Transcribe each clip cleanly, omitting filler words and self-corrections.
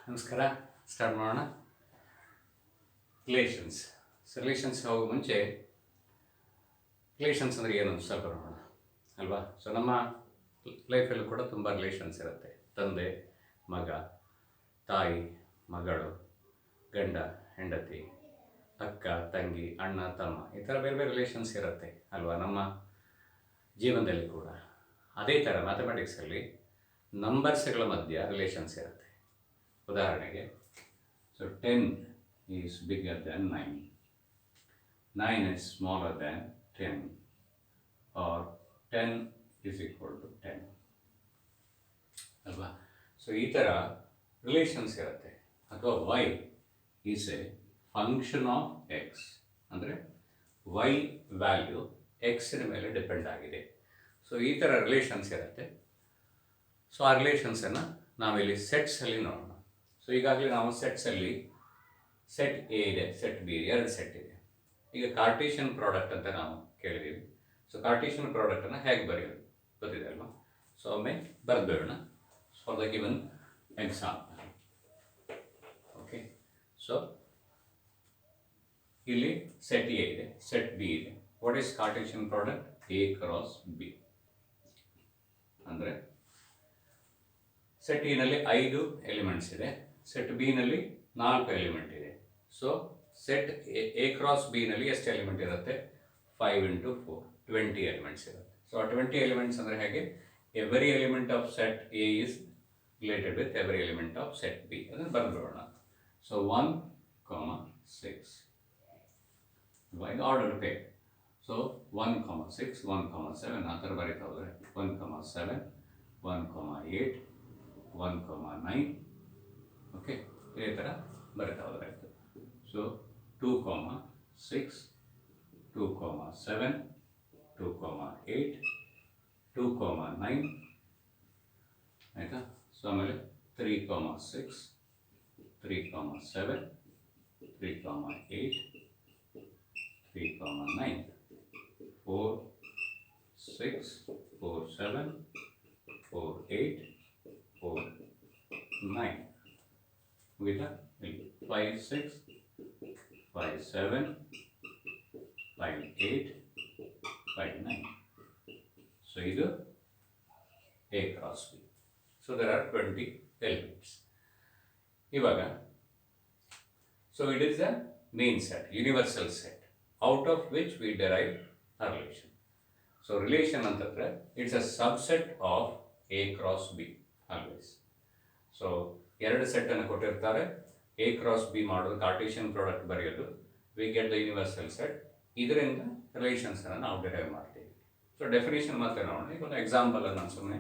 ನಮಸ್ಕಾರ. ಸ್ಟಾರ್ಟ್ ಮಾಡೋಣ. ರಿಲೇಷನ್ಸ್ ಹೋಗೋ ಮುಂಚೆ ರಿಲೇಷನ್ಸ್ ಅಂದರೆ ಏನು ಅಂತ ಸ್ವಲ್ಪ ನೋಡೋಣ ಅಲ್ವಾ. ಸೊ ನಮ್ಮ ಲೈಫಲ್ಲೂ ಕೂಡ ತುಂಬ ರಿಲೇಷನ್ಸ್ ಇರುತ್ತೆ. ತಂದೆ ಮಗ, ತಾಯಿ ಮಗಳು, ಗಂಡ ಹೆಂಡತಿ, ಅಕ್ಕ ತಂಗಿ, ಅಣ್ಣ ತಮ್ಮ, ಈ ಥರ ಬೇರೆ ಬೇರೆ ರಿಲೇಷನ್ಸ್ ಇರುತ್ತೆ ಅಲ್ವಾ ನಮ್ಮ ಜೀವನದಲ್ಲಿ ಕೂಡ. ಅದೇ ಥರ ಮ್ಯಾಥಮೆಟಿಕ್ಸಲ್ಲಿ ನಂಬರ್ಸ್ಗಳ ಮಧ್ಯ ರಿಲೇಷನ್ಸ್ ಇರುತ್ತೆ. ಉದಾಹರಣೆಗೆ, so 10 is bigger than 9, 9 is smaller than 10, or 10 is equal to 10 ಅಲ್ವಾ. ಸೊ ಈ ಥರ ರಿಲೇಷನ್ಸ್ ಇರುತ್ತೆ. ಅಥವಾ y is A function of X, ಅಂದರೆ y ವ್ಯಾಲ್ಯೂ ಎಕ್ಸಿನ ಮೇಲೆ ಡಿಪೆಂಡ್ ಆಗಿದೆ. ಸೊ ಈ ಥರ ರಿಲೇಷನ್ಸ್ ಇರುತ್ತೆ. ಸೊ ಆ ರಿಲೇಷನ್ಸನ್ನು ನಾವಿಲ್ಲಿ ಸೆಟ್ಸಲ್ಲಿ ನೋಡೋಣ. ಸೊ ಈಗಾಗಲೇ ನಾವು ಸೆಟ್ಸಲ್ಲಿ ಸೆಟ್ ಎ ಇದೆ, ಸೆಟ್ ಬಿ ಇದೆ, ಎರಡು ಸೆಟ್ ಇದೆ. ಈಗ ಕಾರ್ಟೀಷಿಯನ್ ಪ್ರಾಡಕ್ಟ್ ಅಂತ ನಾವು ಕೇಳಿದ್ದೀವಿ. ಸೊ ಕಾರ್ಟೀಷಿಯನ್ ಪ್ರಾಡಕ್ಟನ್ನು ಹೇಗೆ ಬರೆಯೋದು ಗೊತ್ತಿದೆ ಅಲ್ವಾ. ಸೊ ಒಮ್ಮೆ ಬರೆದ್ಬಿಡೋಣ for the given example. Okay, so ಇಲ್ಲಿ ಸೆಟ್ ಎ ಇದೆ, ಸೆಟ್ ಬಿ ಇದೆ. What is Cartesian product? A cross B. ಅಂದರೆ ಸೆಟ್ ಎನಲ್ಲಿ 5 ಎಲಿಮೆಂಟ್ಸ್ ಇದೆ, ಸೆಟ್ ಬಿ ನಲ್ಲಿ 4 ಎಲಿಮೆಂಟ್ ಇದೆ. So set A cross B ನಲ್ಲಿ ಎಷ್ಟು ಎಲಿಮೆಂಟ್ ಇರುತ್ತೆ? 5 into 4, 20 ಎಲಿಮೆಂಟ್ಸ್ ಇರುತ್ತೆ. ಸೊ 20 ಎಲಿಮೆಂಟ್ಸ್ ಅಂದರೆ ಹೇಗೆ? Every element of set A is related with every element of set B. ಅದನ್ನು ಬರೆದ್ಬಿಡೋಣ. So 1, 6 order pair. ಸೊ 1, 6, 1, 7 ಆ ಥರ ಬರೀತಾ ಹೋದರೆ 1, 7, 1, 8, 1, 9. ಓಕೆ, ಇದೇ ಥರ ಬರೀತಾ ಹೋದ್ರಾಯ್ತು. ಸೊ 2, 6, 2, 7, 2, 8, 2, 9 ಆಯಿತಾ. ಸೊ ಆಮೇಲೆ 3, 6, 3, 7, 3, 8, 3, 9, 4, 6, 4, 7, 4, 8, 4, 9 ಮುಗಿತಾ. 5, 6, 5, 7, 5, 8, 5, 9. ಸೊ ಇದು A cross B. So there are 20 elements. ಇವಾಗ so it is a main set, universal set, out of which we derive a relation. So relation ಅಂತಂದರೆ it's a subset of A cross B always. So ಎರಡು ಸೆಟ್ಟನ್ನು ಕೊಟ್ಟಿರ್ತಾರೆ, A cross B ಮಾಡೋದು, Cartesian product ಬರೆಯೋದು, we get the universal set. ಇದರಿಂದ ರಿಲೇಷನ್ಸನ್ನು ನಾವು derive ಮಾಡ್ತೀವಿ. ಸೊ ಡೆಫಿನೇಷನ್ ಮತ್ತೆ ನೋಡೋಣ. ಈಗ ಒಂದು ಎಕ್ಸಾಂಪಲನ್ನು ನಾನು ಸುಮ್ಮನೆ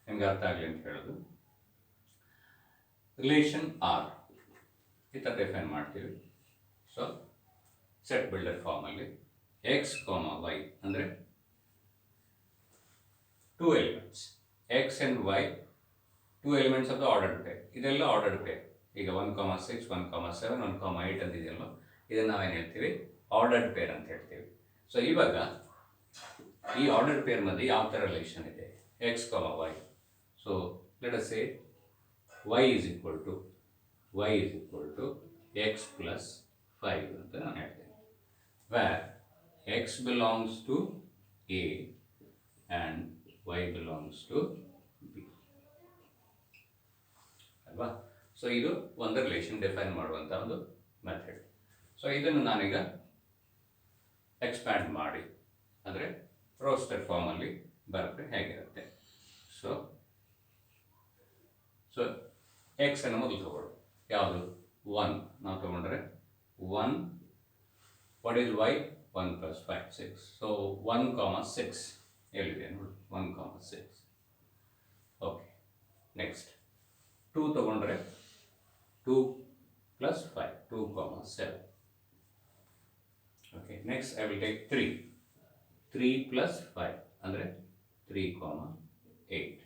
ನಿಮ್ಗೆ ಅರ್ಥ ಆಗಲಿ ಅಂತ ಹೇಳೋದು. ರಿಲೇಷನ್ ಆರ್ ಈ ಥರ ಡಿಫೈನ್ ಮಾಡ್ತೀವಿ. So set builder formally x, y ಅಂದರೆ 2 elements, x and y, 2 elements of the ordered pair. ಇದೆಲ್ಲ ಆರ್ಡರ್ಡ್ ಪೇರ್. ಈಗ 1, 6, 1, 7, 1, 8 ಅಂತಿದೆಯಲ್ಲ, ಇದನ್ನು ನಾವೇನು ಹೇಳ್ತೀವಿ? ಆರ್ಡರ್ಡ್ ಪೇರ್ ಅಂತ ಹೇಳ್ತೀವಿ. ಸೊ ಇವಾಗ ಈ ಆರ್ಡರ್ಡ್ ಪೇರ್ ಮಧ್ಯೆ ಯಾವ ಥರ ರಿಲೇಷನ್ ಇದೆ? X, y. So let us say y is equal to x plus 5 ಅಂತ ನಾನು ಹೇಳ್ತೇನೆ. where x belongs to A and y belongs to B ಅಲ್ವಾ. ಸೊ ಇದು ಒಂದು ರಿಲೇಷನ್ ಡಿಫೈನ್ ಮಾಡುವಂಥ ಒಂದು ಮೆಥಡ್. ಸೊ ಇದನ್ನು ನಾನೀಗ ಎಕ್ಸ್ಪ್ಯಾಂಡ್ ಮಾಡಿ ಅಂದರೆ ರೋಸ್ಟರ್ ಫಾರ್ಮಲ್ಲಿ ಬರೆದ್ರೆ ಹೇಗಿರುತ್ತೆ? ಸೊ ಎಕ್ಸ್ ಅನ್ನು ಮೊದಲು ತಗೊಳ್ಳು. ಯಾವುದು? 1 ನಾವು ತಗೊಂಡ್ರೆ 1. What is Y? 1 + 5, 6. ಸೊ 1, 6 ಎಲ್ಲಿದೆ ನೋಡಿ, 1, 6. ಓಕೆ, ನೆಕ್ಸ್ಟ್ 2 ತಗೊಂಡ್ರೆ 2 + 5, 2, 7. Okay, next I will take 3 + 5 ಅಂದರೆ 3, 8.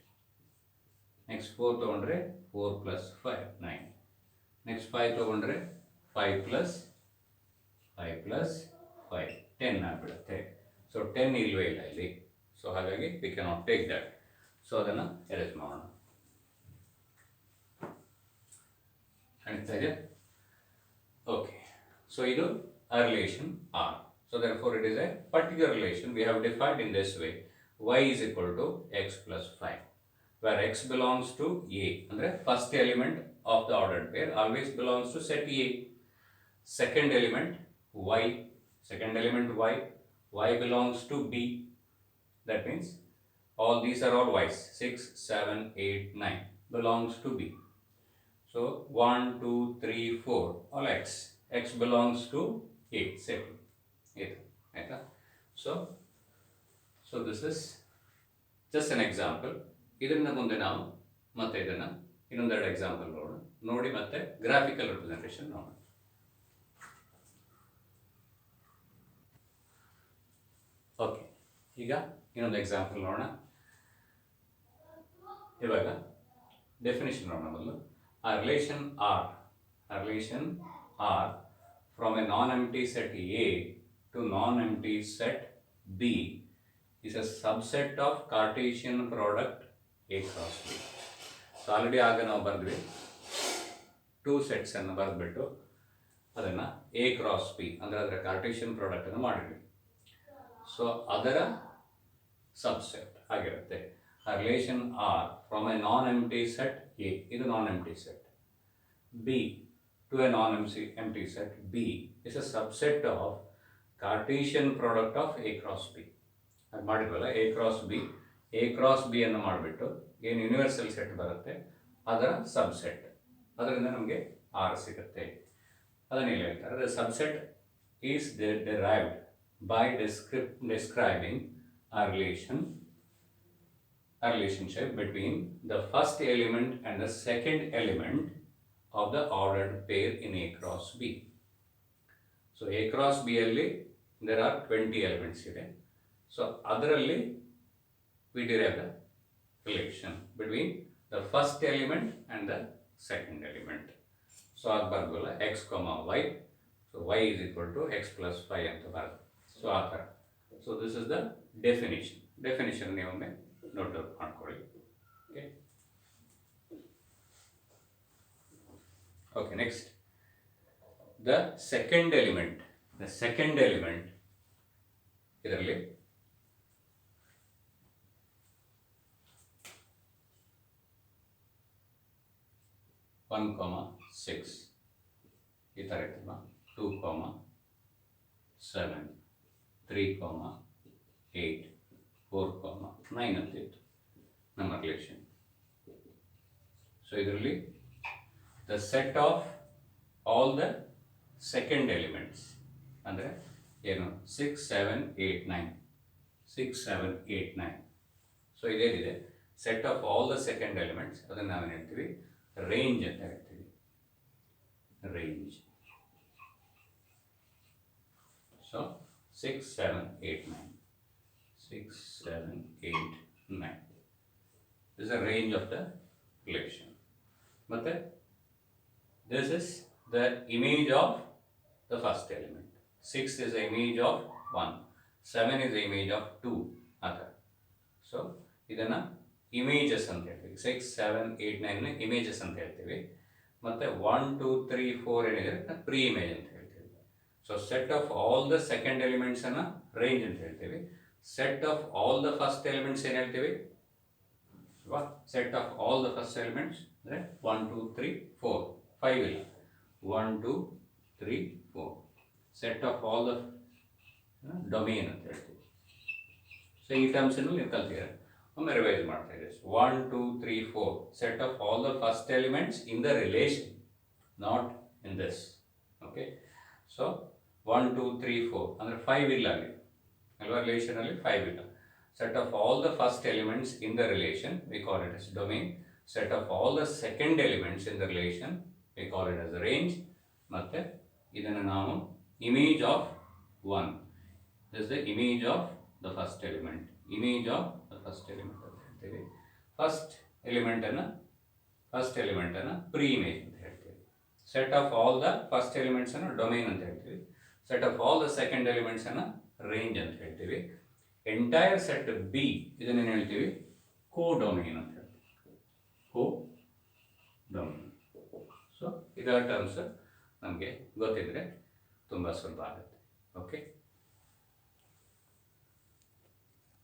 ನೆಕ್ಸ್ಟ್ 4 ತಗೊಂಡ್ರೆ 4 + 5, 9. ನೆಕ್ಸ್ಟ್ 5 ತಗೊಂಡ್ರೆ 5 + 5, 10 ಆಗಿಬಿಡುತ್ತೆ. ಸೊ 10 ಇಲ್ವೇ ಇಲ್ಲ ಇಲ್ಲಿ. ಸೊ ಹಾಗಾಗಿ V cannot take that. So ಅದನ್ನು ಎರೇಸ್ ಮಾಡೋಣ. ಆಗ್ತಾ ಇದೆಯಾ? ಓಕೆ, ಸೊ ಇದು a relation R. So therefore it is a particular relation we have defined in this way. Y is equal to x plus 5, where x belongs to A, andre first element of the ordered pair always belongs to set A. Second element Y, Y belongs to B. That means all these are all Y's. 6, 7, 8, 9 belongs to B. So 1, 2, 3, 4 all X. X belongs to A set. So this is just an example. ಇದನ್ನ ಮುಂದೆ ನಾವು ಮತ್ತೆ ಇದನ್ನ ಇನ್ನೊಂದೆರಡು example ನೋಡಿ ಮತ್ತೆ graphical representation ನೋಡೋಣ. Okay, ಈಗ ಇನ್ನೊಂದು ಎಕ್ಸಾಂಪಲ್ ನೋಡೋಣ. ಇವಾಗ ಡೆಫಿನೇಷನ್ ನೋಡೋಣ ಮೊದಲು. A relation R from a non-empty set A to non-empty set B is a subset of Cartesian product A cross B. So already ಆಗ ನಾವು ಬರೆದ್ವಿ, 2 sets ಅನ್ನು ಬರೆದ್ಬಿಟ್ಟು ಅದನ್ನು A cross B ಅಂದರೆ ಅದರ ಕಾರ್ಟೇಷಿಯನ್ ಪ್ರಾಡಕ್ಟ್ ಅನ್ನು ಮಾಡಿದ್ವಿ. ಸೊ ಅದರ ಸಬ್ಸೆಟ್ ಆಗಿರುತ್ತೆ. A relation R from a non-empty set A, ಇದು non-empty set, B to a non-empty set B is a subset of Cartesian product of A cross B. ಅದು ಮಾಡಿದ್ವಲ್ಲ, A cross B ಅನ್ನು ಮಾಡಿಬಿಟ್ಟು ಏನು universal set ಬರುತ್ತೆ ಅದರ subset, ಅದರಿಂದ ನಮಗೆ R ಸಿಗುತ್ತೆ. ಅದನ್ನು ಇಲ್ಲಿ ಹೇಳ್ತಾರೆ, the subset is derived by describing a relationship between the first element and the second element of the ordered pair in A cross B. So A cross B alli there are 20 elements ಇದೆ. So ಅದರಲ್ಲಿ we derive the relation between the first element and the second element. So ಅದು ಬರೆದ್ವಲ್ಲ x, y. So y is equal to x plus 5 ಅಂತ ಬರುತ್ತೆ. So ಆ ಥರ. So this is the definition ನೀವೊಮ್ಮೆ note down ಮಾಡ್ಕೊಳ್ಳಿ. Okay, next the second element ಇದರಲ್ಲಿ one comma 6 ಈ ಥರ ಇರ್ತಲ್ಲ, 2, 7, 3, 8, 4, 9 ಅಂತ ಇತ್ತು ನಮ್ಮ ರಿಲೇಷನ್. ಸೊ ಇದರಲ್ಲಿ the set of all the second elements ಅಂದರೆ ಏನು 6, 7, 8, 9. ಸೊ ಇದೇನಿದೆ set of all the second elements, ಅದನ್ನು ನಾವೇನು ಹೇಳ್ತೀವಿ, ರೇಂಜ್ ಅಂತ ಹೇಳ್ತೀವಿ. Range. So 6, 7, 8, 9. 6, 7, 8, 9. This is a range of the relation. But this is the image of the first element. 6 is the image of 1. 7 is the image of 2. So ಇದನ್ನು images ಅಂತ ಹೇಳ್ತೀವಿ. 6, 7, 8, 9 images ಅಂತ ಹೇಳ್ತೀವಿ. ಮತ್ತು 1, 2, 3, 4 ಏನಿದೆ ಪ್ರೀ ಇಮೇಜ್ ಅಂತ ಹೇಳ್ತೀವಿ. So set of all the second elements ಅನ್ನ ರೇಂಜ್ ಅಂತ ಹೇಳ್ತೀವಿ. Set of all the first elements ಏನು ಹೇಳ್ತೀವಿ, set of all the first elements ಅಂದರೆ 1, 2, 3, 4, 5 ಇಲ್ಲ, 1, 2, 3, 4. Set of all the domain ಅಂತ ಹೇಳ್ತೀವಿ. ಸೊ ಈ ಟರ್ಮ್ಸನ್ನು ನೀವು ಕಲ್ತಿದ್ದೀರ, ಒಮ್ಮೆ ರಿವೈಸ್ ಮಾಡ್ತಾ ಇದ್ದೀವಿ. 1, 2, 3, 4 set of all the first elements in the relation, not in this. Okay, so 1, 2, 3, 4 ಅಂದರೆ 5 ಇಲ್ಲ ಅಲ್ಲಿ ಅಲ್ವಾ, ರಿಲೇಷನಲ್ಲಿ 5 ಇಲ್ಲ. Set of all the first elements in the relation we call it as domain. Set of all the second elements in the relation we call it as range. ಮತ್ತು ಇದನ್ನು ನಾವು image of 1 is the image of the first element, image of the first element ಅಂತ ಹೇಳ್ತೀವಿ. First ಎಲಿಮೆಂಟನ್ನು preimage ಅಂತ ಹೇಳ್ತೀವಿ. Set of all the first ಎಲಿಮೆಂಟ್ಸನ್ನು domain ಅಂತ ಹೇಳ್ತೀವಿ. Set of all the second ಎಲಿಮೆಂಟ್ಸನ್ನು range ಅಂತ ಹೇಳ್ತೀವಿ. ಎಂಟೈರ್ ಸೆಟ್ ಬಿ ಇದನ್ನೇನು ಹೇಳ್ತೀವಿ, ಕೋ ಡೊಮೇನ್ ಅಂತ ಹೇಳ್ತೀವಿ. ಕೋ ಡೊಮೇನ್. ಸೊ ಇದರ ಟರ್ಮ್ಸ್ ನಮಗೆ ಗೊತ್ತಿದ್ದರೆ ತುಂಬ ಸುಲಭ ಆಗುತ್ತೆ. ಓಕೆ.